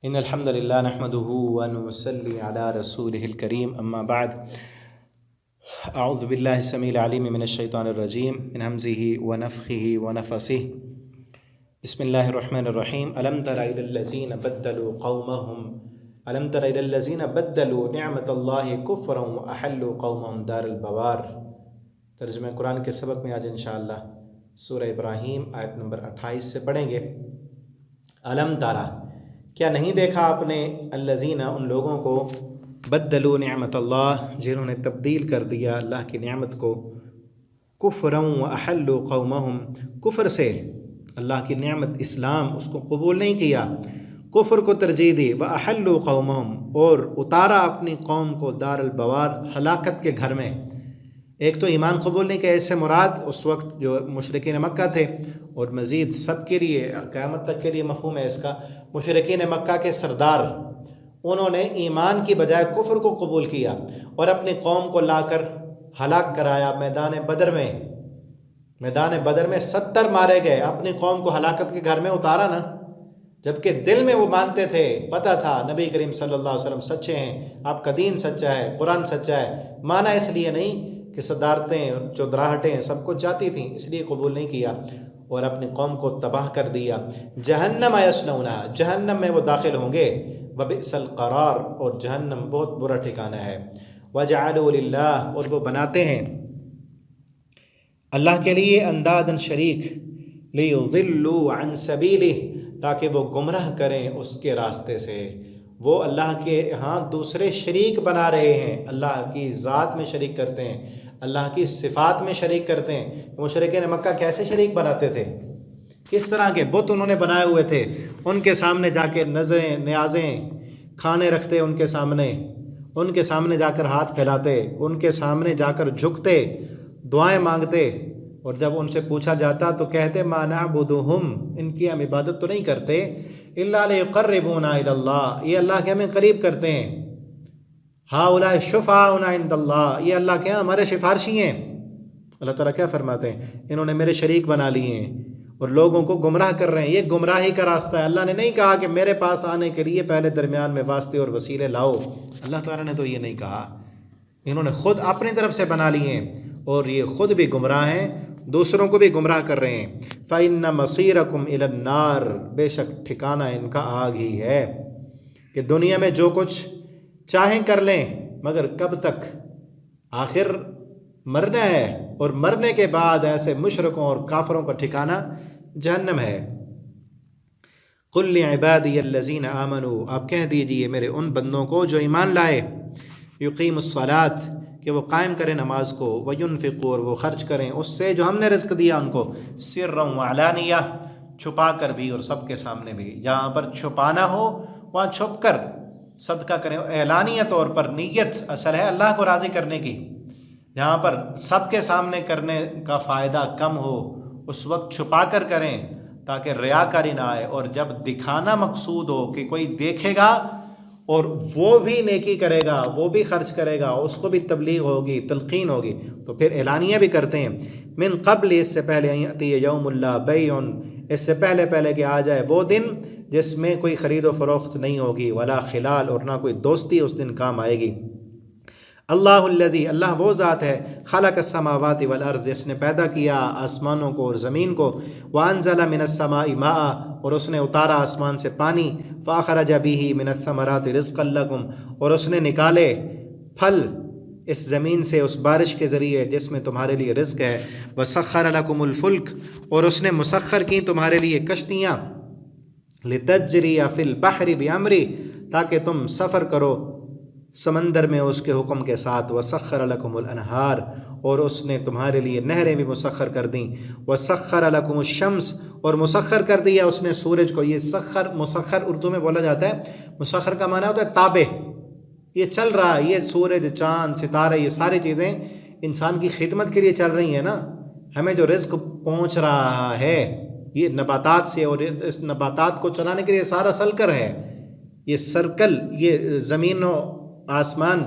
إن الحمد لله نحمده ونصلي على رسوله الكريم أما بعد أعوذ بالله السميع العليم من الشيطان الرجيم من همزه ونفخه ونفسه بسم الله الرحمن الرحيم ألم تر إلى الذين بدلوا نعمة الله كفرا وأحلوا قومهم دار البوار۔ ترجمہ قرآن کے سبق میں آج انشاءاللہ سورہ ابراہیم آیت نمبر 28 سے پڑھیں گے۔ علم تارا، کیا نہیں دیکھا آپ نے، الذین، ان لوگوں کو، بدلوا نعمت اللہ، جنہوں نے تبدیل کر دیا اللہ کی نعمت کو، کفرا واحلوا قومہم، کفر سے، اللہ کی نعمت اسلام اس کو قبول نہیں کیا، کفر کو ترجیح دی، واحلوا قومہم، اور اتارا اپنی قوم کو دار البوار، ہلاکت کے گھر میں۔ ایک تو ایمان قبول نہیں کیا، اس سے مراد اس وقت جو مشرکین مکہ تھے، اور مزید سب کے لیے قیامت تک کے لیے مفہوم ہے اس کا، مشرکین مکہ کے سردار، انہوں نے ایمان کی بجائے کفر کو قبول کیا اور اپنی قوم کو لا کر ہلاک کرایا میدان بدر میں 70 مارے گئے، اپنی قوم کو ہلاکت کے گھر میں اتارا نا، جبکہ دل میں وہ مانتے تھے، پتہ تھا نبی کریم صلی اللہ علیہ وسلم سچے ہیں، آپ کا دین سچا ہے، قرآن سچا ہے، مانا اس لیے نہیں کہ صدارتیں چودراہٹیں سب کچھ جاتی تھیں، اس لیے قبول نہیں کیا اور اپنی قوم کو تباہ کر دیا۔ جہنم یصلونہا، جہنم میں وہ داخل ہوں گے، وبئس القرار، اور جہنم بہت برا ٹھکانہ ہے۔ وجعلوا للہ، اور وہ بناتے ہیں اللہ کے لیے اندادا شریک، لیضلوا عن سبیلہ، تاکہ وہ گمراہ کریں اس کے راستے سے۔ وہ اللہ کے ہاں دوسرے شریک بنا رہے ہیں، اللہ کی ذات میں شریک کرتے ہیں، اللہ کی صفات میں شریک کرتے ہیں۔ مشرکین مکہ کیسے شریک بناتے تھے، کس طرح کے بت انہوں نے بنائے ہوئے تھے، ان کے سامنے جا کے نظریں نیازیں کھانے رکھتے، ان کے سامنے جا کر ہاتھ پھیلاتے، ان کے سامنے جا کر جھکتے، دعائیں مانگتے، اور جب ان سے پوچھا جاتا تو کہتے ما نعبدہم، ان کی ہم عبادت تو نہیں کرتے، الا لیقربونا الی اللہ، یہ اللہ کے ہمیں قریب کرتے ہیں، ہؤلاء شفعاؤنا عند اللہ، یہ اللہ کے ہمارے سفارشی ہیں۔ اللہ تعالیٰ کیا فرماتے ہیں، انہوں نے میرے شریک بنا لیے ہیں اور لوگوں کو گمراہ کر رہے ہیں، یہ گمراہی کا راستہ ہے۔ اللہ نے نہیں کہا کہ میرے پاس آنے کے لیے پہلے درمیان میں واسطے اور وسیلے لاؤ، اللہ تعالیٰ نے تو یہ نہیں کہا، انہوں نے خود اپنی طرف سے بنا لیے ہیں، اور یہ خود بھی گمراہ ہیں، دوسروں کو بھی گمراہ کر رہے ہیں۔ فَإِنَّ مَصِيرَكُمْ إِلَى النَّارِ، بے شک ٹھکانہ ان کا آگ ہی ہے، کہ دنیا میں جو کچھ چاہیں کر لیں، مگر کب تک، آخر مرنا ہے، اور مرنے کے بعد ایسے مشرکوں اور کافروں کا ٹھکانہ جہنم ہے۔ قُلْ لِعِبَادِيَ الَّذِينَ آمَنُوا، آپ کہہ دیجئے میرے ان بندوں کو جو ایمان لائے، یقیم الصلاۃ، کہ وہ قائم کریں نماز کو، وَيُنْفِقُوا، اور وہ خرچ کریں اس سے جو ہم نے رزق دیا ان کو، سرًّا وعلانیہ، چھپا کر بھی اور سب کے سامنے بھی، جہاں پر چھپانا ہو وہاں چھپ کر صدقہ کریں، اعلانیہ طور پر، نیت اصل ہے اللہ کو راضی کرنے کی، جہاں پر سب کے سامنے کرنے کا فائدہ کم ہو اس وقت چھپا کر کریں تاکہ ریاکاری نہ آئے، اور جب دکھانا مقصود ہو کہ کوئی دیکھے گا اور وہ بھی نیکی کرے گا، وہ بھی خرچ کرے گا، اس کو بھی تبلیغ ہوگی، تلقین ہوگی، تو پھر اعلانیہ بھی کرتے ہیں۔ من قبل، اس سے پہلے، یأتی یوم لا بیع، اس سے پہلے کہ آ جائے وہ دن جس میں کوئی خرید و فروخت نہیں ہوگی، ولا خلال، اور نہ کوئی دوستی اس دن کام آئے گی۔ اللہ الذی، اللہ وہ ذات ہے، خلق السماوات والارض، جس نے پیدا کیا آسمانوں کو اور زمین کو، وانزل من السماء ماء، اور اس نے اتارا آسمان سے پانی، فاخرج به من الثمرات رزقا لکم، اور اس نے نکالے پھل اس زمین سے اس بارش کے ذریعے جس میں تمہارے لیے رزق ہے، وسخر لکم الفلک، اور اس نے مسخر کی تمہارے لیے کشتیاں، لتجری فی البحر بامری، تاکہ تم سفر کرو سمندر میں اس کے حکم کے ساتھ، وسخر لکم الانہار، اور اس نے تمہارے لیے نہریں بھی مسخر کر دیں، وسخر لکم الشمس، اور مسخر کر دیا اس نے سورج کو۔ یہ مسخر اردو میں بولا جاتا ہے، مسخر کا معنی ہوتا ہے تابع، یہ چل رہا ہے، یہ سورج، چاند، ستارے، یہ ساری چیزیں انسان کی خدمت کے لیے چل رہی ہیں نا، ہمیں جو رزق پہنچ رہا ہے یہ نباتات سے، اور اس نباتات کو چلانے کے لیے سارا سلکر ہے، یہ سرکل، یہ زمین و آسمان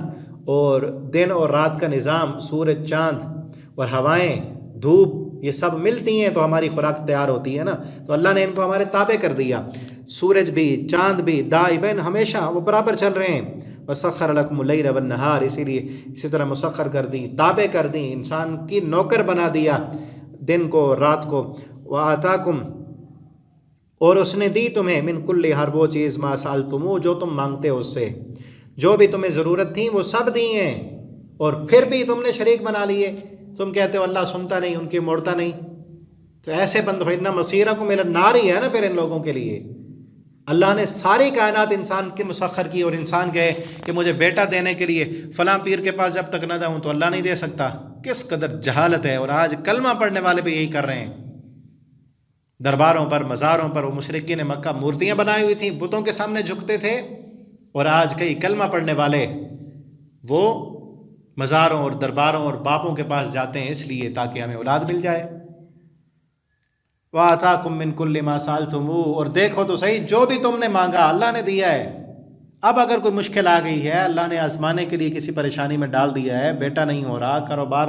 اور دن اور رات کا نظام، سورج، چاند اور ہوائیں، دھوپ، یہ سب ملتی ہیں تو ہماری خوراک تیار ہوتی ہے نا، تو اللہ نے ان کو ہمارے تابع کر دیا۔ سورج بھی، چاند بھی دائبین ہمیشہ وہ برابر چل رہے ہیں۔ وسخر لکم اللیل والنہار، اسی طرح مسخر کر دی، تابع کر دی، انسان کی نوکر بنا دیا دن کو رات کو۔ وآتاکم، اور اس نے دی تمہیں من کل، ہر وہ چیز ما سألتموہ جو تم مانگتے ہو اس سے، جو بھی تمہیں ضرورت تھی وہ سب دی ہیں، اور پھر بھی تم نے شریک بنا لیے۔ تم کہتے ہو اللہ سنتا نہیں، ان کی موڑتا نہیں، تو ایسے بند فإن مصیرکم الی النار ہی ہے نا پھر ان لوگوں کے لیے۔ اللہ نے ساری کائنات انسان کی مسخر کی، اور انسان کہے کہ مجھے بیٹا دینے کے لیے فلاں پیر کے پاس جب تک نہ جاؤں تو اللہ نہیں دے سکتا۔ کس قدر جہالت ہے، اور آج کلمہ پڑھنے والے بھی یہی کر رہے ہیں۔ درباروں پر، مزاروں پر وہ مشرکین مکہ مورتیاں بنائی ہوئی تھیں، بتوں کے سامنے جھکتے تھے، اور آج کئی کلمہ پڑھنے والے وہ مزاروں اور درباروں اور باپوں کے پاس جاتے ہیں اس لیے تاکہ ہمیں اولاد مل جائے۔ وَآتَاكُم مِّن كُلِّ مَا سَأَلْتُمُوهُ، اور دیکھو تو صحیح جو بھی تم نے مانگا اللہ نے دیا ہے۔ اب اگر کوئی مشکل آ گئی ہے، اللہ نے آزمانے کے لیے کسی پریشانی میں ڈال دیا ہے، بیٹا نہیں ہو رہا، کاروبار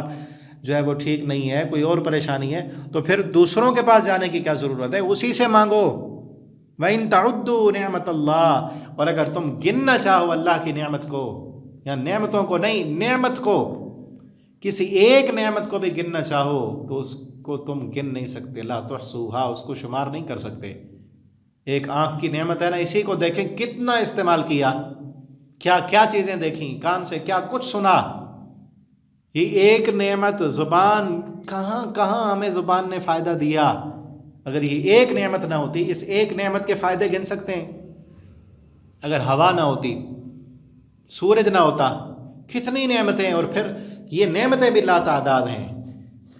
جو ہے وہ ٹھیک نہیں ہے، کوئی اور پریشانی ہے، تو پھر دوسروں کے پاس جانے کی کیا ضرورت ہے، اسی سے مانگو۔ وَإِن تَعُدُّوا نِعْمَتَ اللَّهِ، اور اگر تم گننا چاہو اللہ کی نعمت کو، یا نعمتوں کو نہیں، نعمت کو، کسی ایک نعمت کو بھی گننا چاہو تو اس کو تم گن نہیں سکتے، لا تحصوها، اس کو شمار نہیں کر سکتے۔ ایک آنکھ کی نعمت ہے نا، اسی کو دیکھیں کتنا استعمال کیا، کیا کیا چیزیں دیکھیں، کان سے کیا کچھ سنا۔ یہ ایک نعمت، زبان، کہاں کہاں ہمیں زبان نے فائدہ دیا۔ اگر یہ ایک نعمت نہ ہوتی، اس ایک نعمت کے فائدے گن سکتے ہیں؟ اگر ہوا نہ ہوتی، سورج نہ ہوتا، کتنی نعمتیں، اور پھر یہ نعمتیں بھی لا تعداد ہیں۔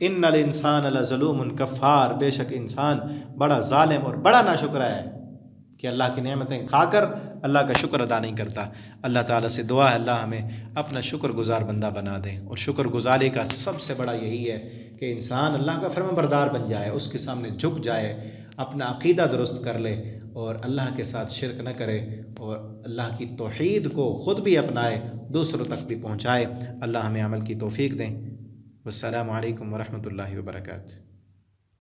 ان الانسان لظلوم کفار، بے شک انسان بڑا ظالم اور بڑا ناشکرا ہے کہ اللہ کی نعمتیں کھا کر اللہ کا شکر ادا نہیں کرتا۔ اللہ تعالیٰ سے دعا ہے اللہ ہمیں اپنا شکر گزار بندہ بنا دے، اور شکر گزاری کا سب سے بڑا یہی ہے کہ انسان اللہ کا فرما بردار بن جائے، اس کے سامنے جھک جائے، اپنا عقیدہ درست کر لے، اور اللہ کے ساتھ شرک نہ کرے، اور اللہ کی توحید کو خود بھی اپنائے، دوسروں تک بھی پہنچائے۔ اللہ ہمیں عمل کی توفیق دیں۔ والسلام علیکم ورحمۃ اللہ وبرکاتہ۔